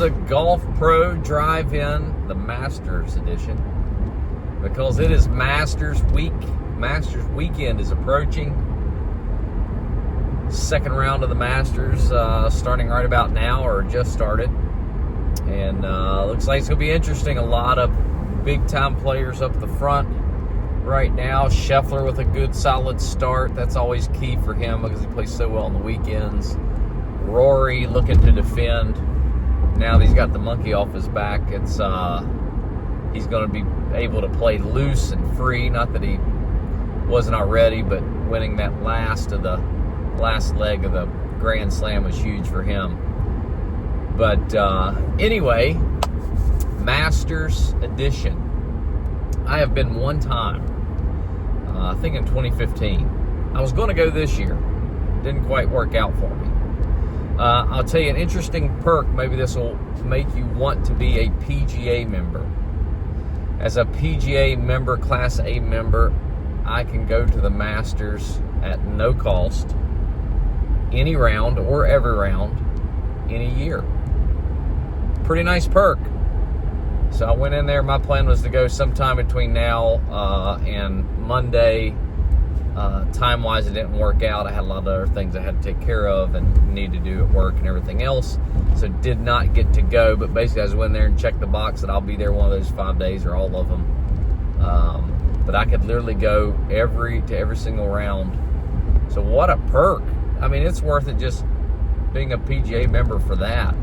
the Golf Pro Drive-In, the Masters edition, because it is Masters Week. Masters Weekend is approaching. Second round of the Masters starting right about now, or just started. And looks like it's going to be interesting. A lot of big-time players up the front right now. Scheffler with a good, solid start. That's always key for him because he plays so well on the weekends. Rory looking to defend. Now that he's got the monkey off his back, it's he's going to be able to play loose and free. Not that he wasn't already, but winning that last leg of the Grand Slam was huge for him. But anyway, Masters edition. I have been one time, I think in 2015. I was going to go this year. Didn't quite work out for me. I'll tell you an interesting perk. Maybe this will make you want to be a PGA member. As a PGA member, Class A member, I can go to the Masters at no cost, any round or every round, in a year. Pretty nice perk. So I went in there. My plan was to go sometime between now and Monday. Time-wise, it didn't work out. I had a lot of other things I had to take care of and need to do at work and everything else. So did not get to go. But basically, I just went there and checked the box that I'll be there one of those 5 days or all of them. But I could literally go to every single round. So what a perk. I mean, it's worth it just being a PGA member for that.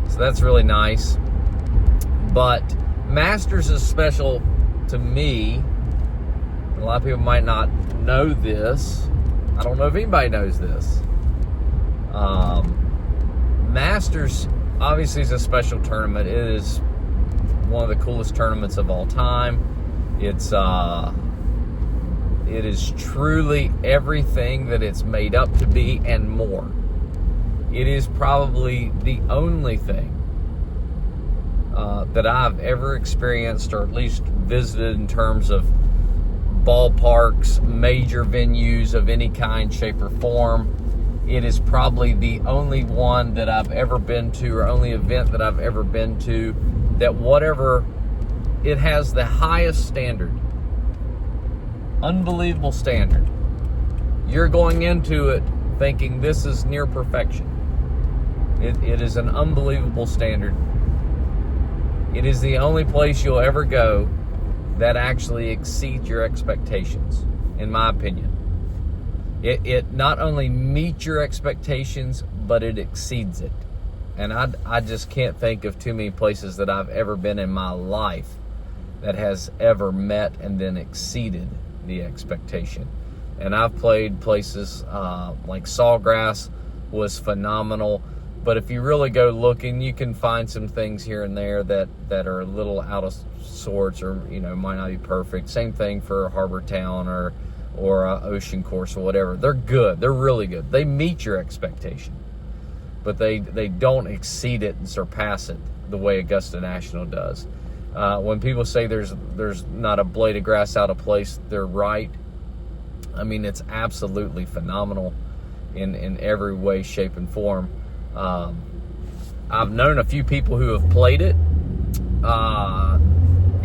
So that's really nice. But Masters is special to me. A lot of people might not know this. I don't know if anybody knows this. Masters obviously is a special tournament. It is one of the coolest tournaments of all time. It is truly everything that it's made up to be and more. It is probably the only thing that I've ever experienced, or at least visited, in terms of ballparks, major venues of any kind, shape, or form. It is probably the only one that I've ever been to, or only event that I've ever been to, that it has the highest standard. Unbelievable standard. You're going into it thinking this is near perfection. It is an unbelievable standard. It is the only place you'll ever go that actually exceeds your expectations, in my opinion. It not only meets your expectations, but it exceeds it. And I just can't think of too many places that I've ever been in my life that has ever met and then exceeded the expectation. And I've played places like Sawgrass was phenomenal. But if you really go looking, you can find some things here and there that are a little out of sorts, or might not be perfect. Same thing for Harbor Town or Ocean Course or whatever. They're good. They're really good. They meet your expectation, but they don't exceed it and surpass it the way Augusta National does. When people say there's not a blade of grass out of place, they're right. I mean, it's absolutely phenomenal in every way, shape, and form. I've known a few people who have played it,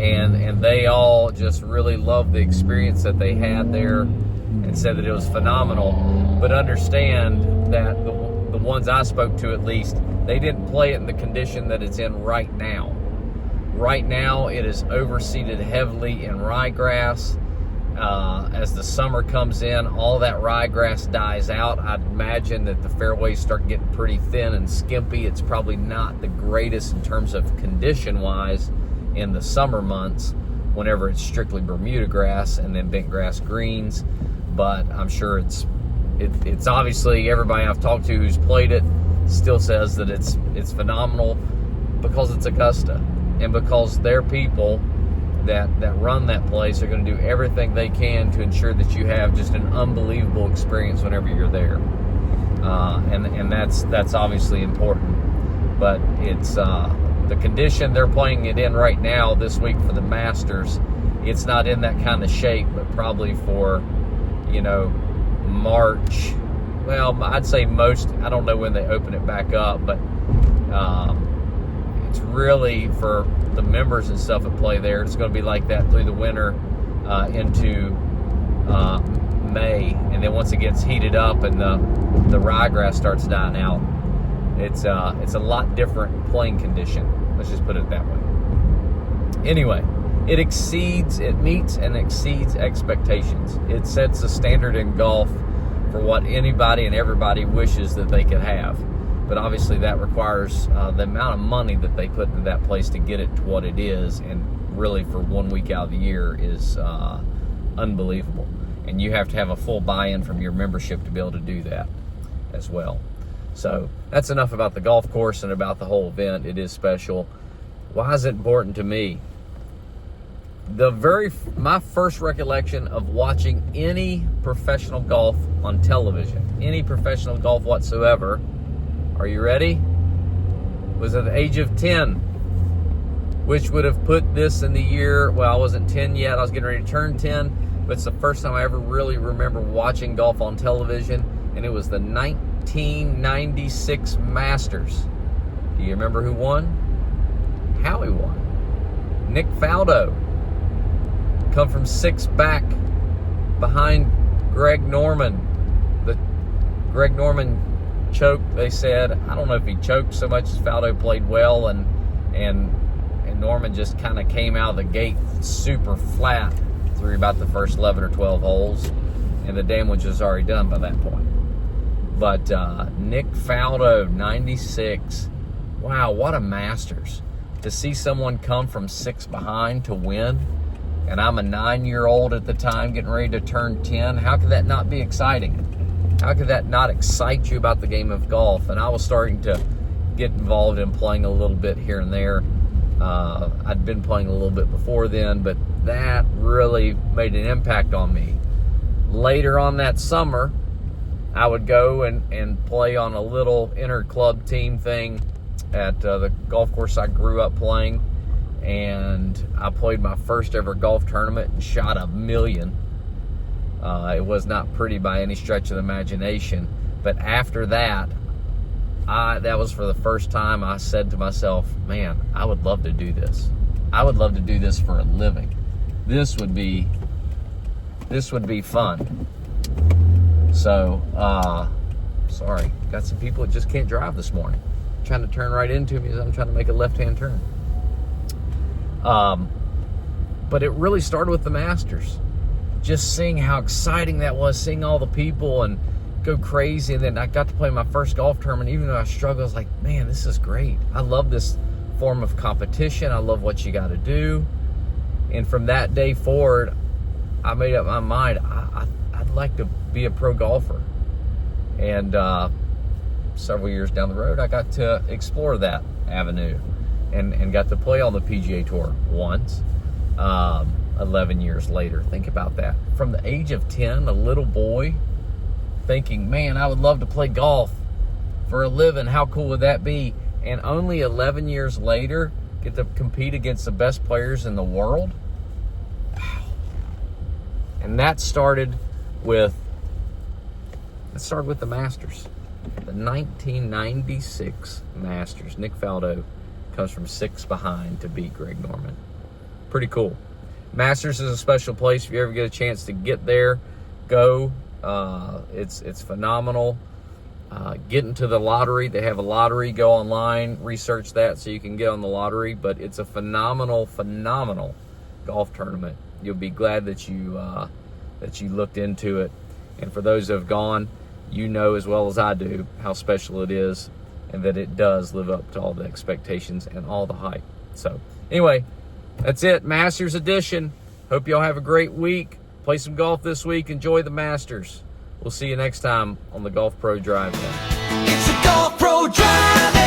and they all just really loved the experience that they had there and said that it was phenomenal. But understand that the ones I spoke to, at least, they didn't play it in the condition that it's in right now. Right now, it is overseeded heavily in ryegrass. As the summer comes in, all that ryegrass dies out. I'd imagine that the fairways start getting pretty thin and skimpy. It's probably not the greatest in terms of condition-wise in the summer months, whenever it's strictly Bermuda grass and then bent grass greens. But I'm sure it's obviously, everybody I've talked to who's played it still says that it's phenomenal, because it's Augusta, and because their people that run that place are going to do everything they can to ensure that you have just an unbelievable experience whenever you're there. And that's obviously important. But it's the condition they're playing it in right now this week for the Masters. It's not in that kind of shape, but probably for March. Well, I'd say I don't know when they open it back up, but It's really for the members and stuff that play there. It's going to be like that through the winter into May, and then once it gets heated up and the ryegrass starts dying out, it's a lot different playing condition. Let's just put it that way. Anyway, it meets and exceeds expectations. It sets a standard in golf for what anybody and everybody wishes that they could have. But obviously that requires the amount of money that they put into that place to get it to what it is, and really for 1 week out of the year is unbelievable. And you have to have a full buy-in from your membership to be able to do that as well. So that's enough about the golf course and about the whole event. It is special. Why is it important to me? My first recollection of watching any professional golf on television, any professional golf whatsoever, are you ready? Was at the age of 10, which would have put this in the year, well, I wasn't 10 yet, I was getting ready to turn 10, but it's the first time I ever really remember watching golf on television, and it was the 1996 Masters. Do you remember who won? How he won? Nick Faldo. Come from 6 back behind Greg Norman. The Greg Norman choke, they said. I don't know if he choked so much as Faldo played well, and Norman just kind of came out of the gate super flat through about the first 11 or 12 holes, and the damage was already done by that point. But Nick Faldo, 96. Wow, what a Masters. To see someone come from 6 behind to win, and I'm a 9-year-old at the time getting ready to turn 10, how could that not be exciting? How could that not excite you about the game of golf? And I was starting to get involved in playing a little bit here and there. I'd been playing a little bit before then, but that really made an impact on me. Later on that summer, I would go and play on a little inter-club team thing at the golf course I grew up playing. And I played my first ever golf tournament and shot $1 million. It was not pretty by any stretch of the imagination. But after that, that was for the first time I said to myself, man, I would love to do this. I would love to do this for a living. This would be fun. So, sorry, got some people that just can't drive this morning, trying to turn right into me as I'm trying to make a left-hand turn. But it really started with the Masters. Just seeing how exciting that was, seeing all the people and go crazy. And then I got to play my first golf tournament. Even though I struggled, I was like, man, this is great. I love this form of competition. I love what you got to do. And from that day forward, I made up my mind, I'd like to be a pro golfer. And several years down the road, I got to explore that avenue and got to play on the PGA Tour once. 11 years later, think about that. From the age of 10, a little boy thinking, man, I would love to play golf for a living. How cool would that be? And only 11 years later, get to compete against the best players in the world. Wow. And that started with the Masters. The 1996 Masters. Nick Faldo comes from 6 behind to beat Greg Norman. Pretty cool. Masters is a special place. If you ever get a chance to get there, go. It's phenomenal. Get into the lottery. They have a lottery. Go online, research that so you can get on the lottery. But it's a phenomenal golf tournament. You'll be glad that you looked into it. And for those who have gone, you know as well as I do how special it is, and that it does live up to all the expectations and all the hype. So anyway, that's it, Masters edition. Hope y'all have a great week. Play some golf this week. Enjoy the Masters. We'll see you next time on the Golf Pro Drive. It's a Golf Pro Drive.